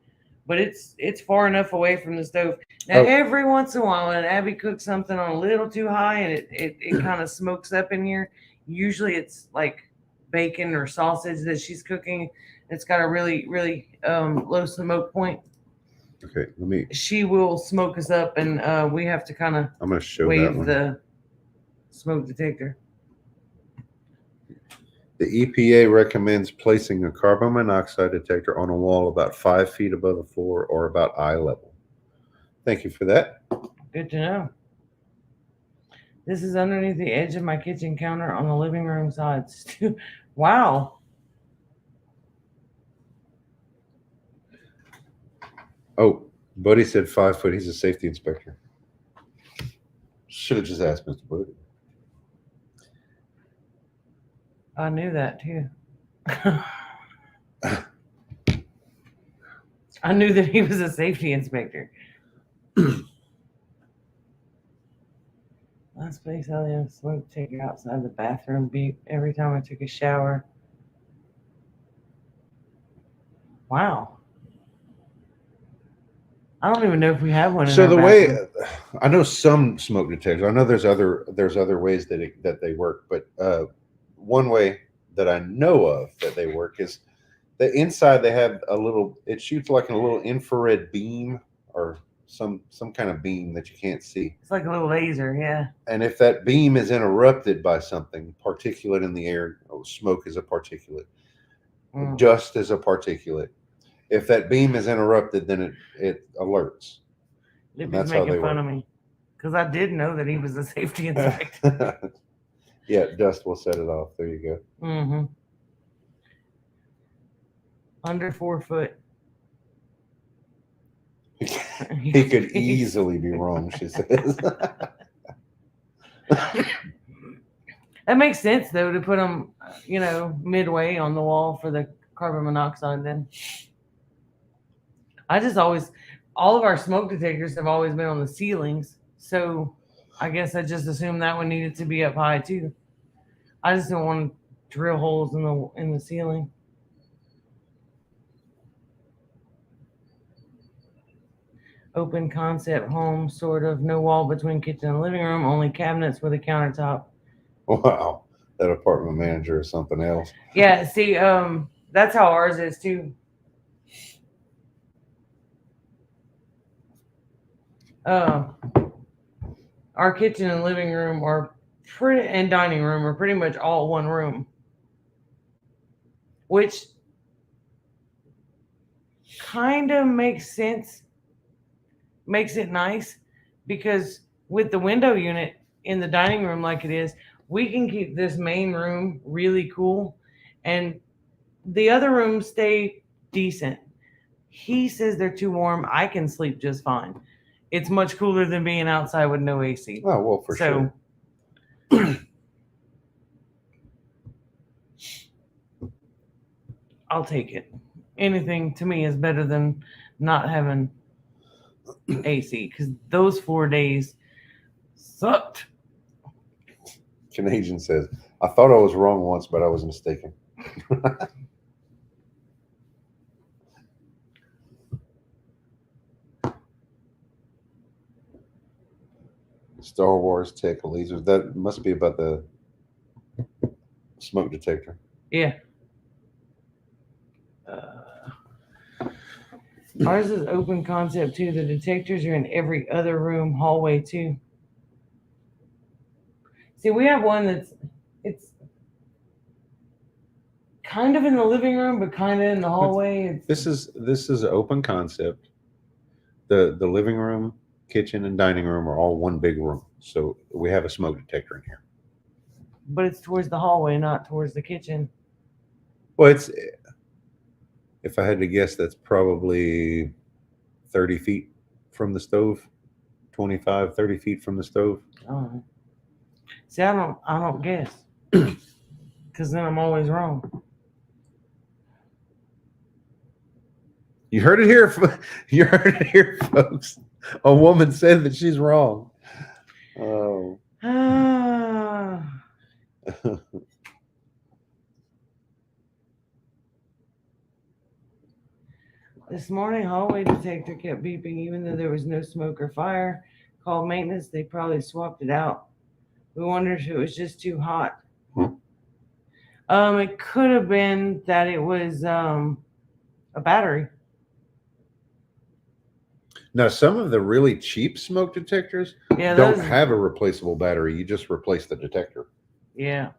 but it's far enough away from the stove. Now, every once in a while, when Abby cooks something on a little too high and it kind of smokes up in here, usually it's like bacon or sausage that she's cooking. It's got a really, really low smoke point. Okay, She will smoke us up, and we have to kind of I'm going to show that wave one. the smoke detector. The EPA recommends placing a carbon monoxide detector on a wall about 5 feet above the floor or about eye level. Thank you for that. Good to know. This is underneath the edge of my kitchen counter on the living room side. Wow. Oh, Buddy said 5 foot. He's a safety inspector. Should have just asked Mr. Buddy. I knew that too. I knew that he was a safety inspector. Last place I had a smoke detector outside the bathroom beep every time I took a shower. Wow. I don't even know if we have one in So our the way bathroom. I know some smoke detectors, I know there's other ways that they work, but one way that I know of that they work is the inside they have a little. It shoots like a little infrared beam or some kind of beam that you can't see. It's like a little laser, yeah. And if that beam is interrupted by something, particulate in the air, smoke is a particulate, Mm. dust is a particulate. If that beam is interrupted, then it alerts. And Lippy's that's how they making fun work. of me because I did know that he was a safety inspector. Yeah, dust will set it off. There you go. Mm-hmm. Under 4 foot. He could easily be wrong, she says. That makes sense though to put them, midway on the wall for the carbon monoxide. Then I just always, all of our smoke detectors have always been on the ceilings, so I guess I just assumed that one needed to be up high too. I just don't want to drill holes in the ceiling. Open concept home, sort of. No wall between kitchen and living room. Only cabinets with a countertop. Wow, that apartment manager is something else. Yeah, see, that's how ours is too. Our kitchen and living room and dining room are pretty much all one room, which kind of makes sense. Makes it nice because with the window unit in the dining room like it is, we can keep this main room really cool and the other rooms stay decent. He says they're too warm. I can sleep just fine. It's much cooler than being outside with no AC. Oh, well, for sure. I'll take it. Anything to me is better than not having AC because those 4 days sucked. Canadian says, I thought I was wrong once, but I was mistaken. Star Wars tech lasers. That must be about the smoke detector. Yeah. Ours is open concept too. The detectors are in every other room, hallway too. See, we have one it's kind of in the living room, but kind of in the hallway. This is open concept. The living room, kitchen, and dining room are all one big room. So we have a smoke detector in here. But it's towards the hallway, not towards the kitchen. Well, if I had to guess, that's probably 30 feet from the stove, 25, 30 feet from the stove. Oh. See, I don't guess. Because then I'm always wrong. You heard it here. You heard it here, folks. A woman said that she's wrong. Oh. This morning, hallway detector kept beeping even though there was no smoke or fire. Called maintenance. They probably swapped it out. We wondered if it was just too hot. It could have been that it was a battery. Now, some of the really cheap smoke detectors don't have a replaceable battery. You just replace the detector. Yeah.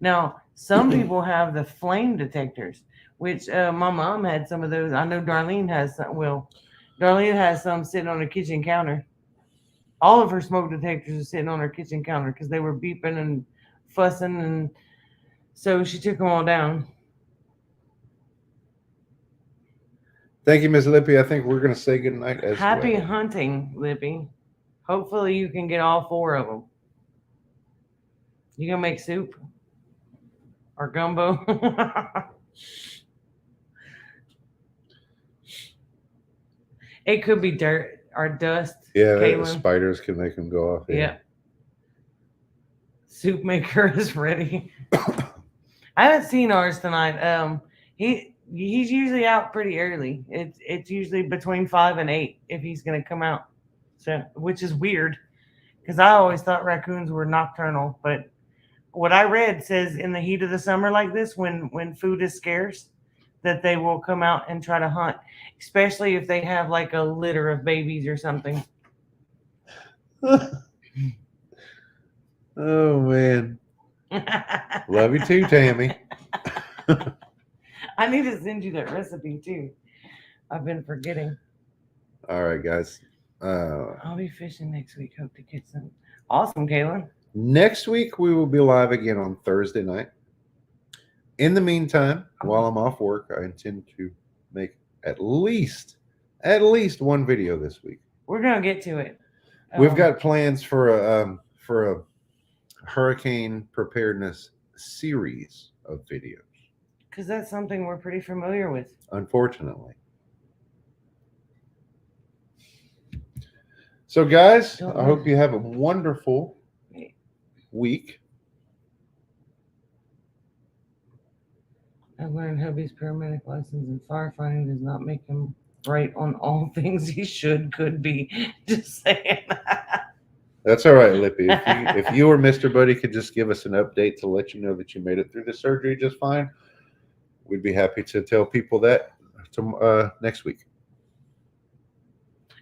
Now, some people have the flame detectors, which my mom had some of those. I know Darlene has some. Well, Darlene has some sitting on her kitchen counter. All of her smoke detectors are sitting on her kitchen counter because they were beeping and fussing, and so she took them all down. Thank you, Ms. Lippy. I think we're going to say goodnight as well. Happy hunting, Lippy. Hopefully you can get all 4 of them. You gonna make soup or gumbo? It could be dirt or dust. Yeah, Kaylin. spiders can make them go off. Yeah. Soup maker is ready. I haven't seen ours tonight. He's usually out pretty early. It's usually between 5 and 8 if he's gonna come out. So which is weird because I always thought raccoons were nocturnal, but what I read says in the heat of the summer like this, when food is scarce, that they will come out and try to hunt, especially if they have like a litter of babies or something. Oh man, love you too, Tammy. I need to send you that recipe too. I've been forgetting. All right, guys. I'll be fishing next week. Hope to get some. Awesome, Kaylin. Next week we will be live again on Thursday night. In the meantime, while I'm off work, I intend to make at least one video this week. We're gonna get to it. We've got plans for a hurricane preparedness series of videos. because that's something we're pretty familiar with. Unfortunately. So, guys, I hope you have a wonderful week. I've learned hubby's paramedic license and firefighting does not make him right on all things he could be. Just saying. That's all right, Lippy. If you or Mr. Buddy could just give us an update to let you know that you made it through the surgery just fine, we'd be happy to tell people that next week.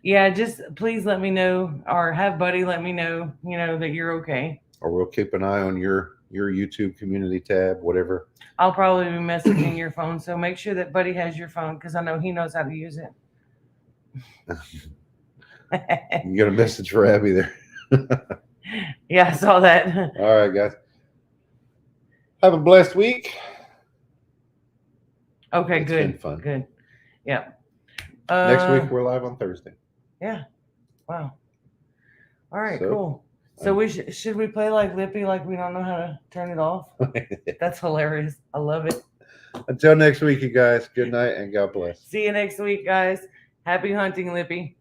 Yeah, just please let me know, or have Buddy let me know, that you're okay. Or we'll keep an eye on your YouTube community tab, whatever. I'll probably be messaging your phone, so make sure that Buddy has your phone because I know he knows how to use it. You got a message for Abby there. Yeah, I saw that. All right, guys. Have a blessed week. Okay, It's good. been fun. Good. Yeah. Next week we're live on Thursday. Yeah. Wow. All right, So, cool. So we should we play like Lippy, like we don't know how to turn it off? That's hilarious. I love it. Until next week, you guys. Good night and God bless. See you next week, guys. Happy hunting, Lippy.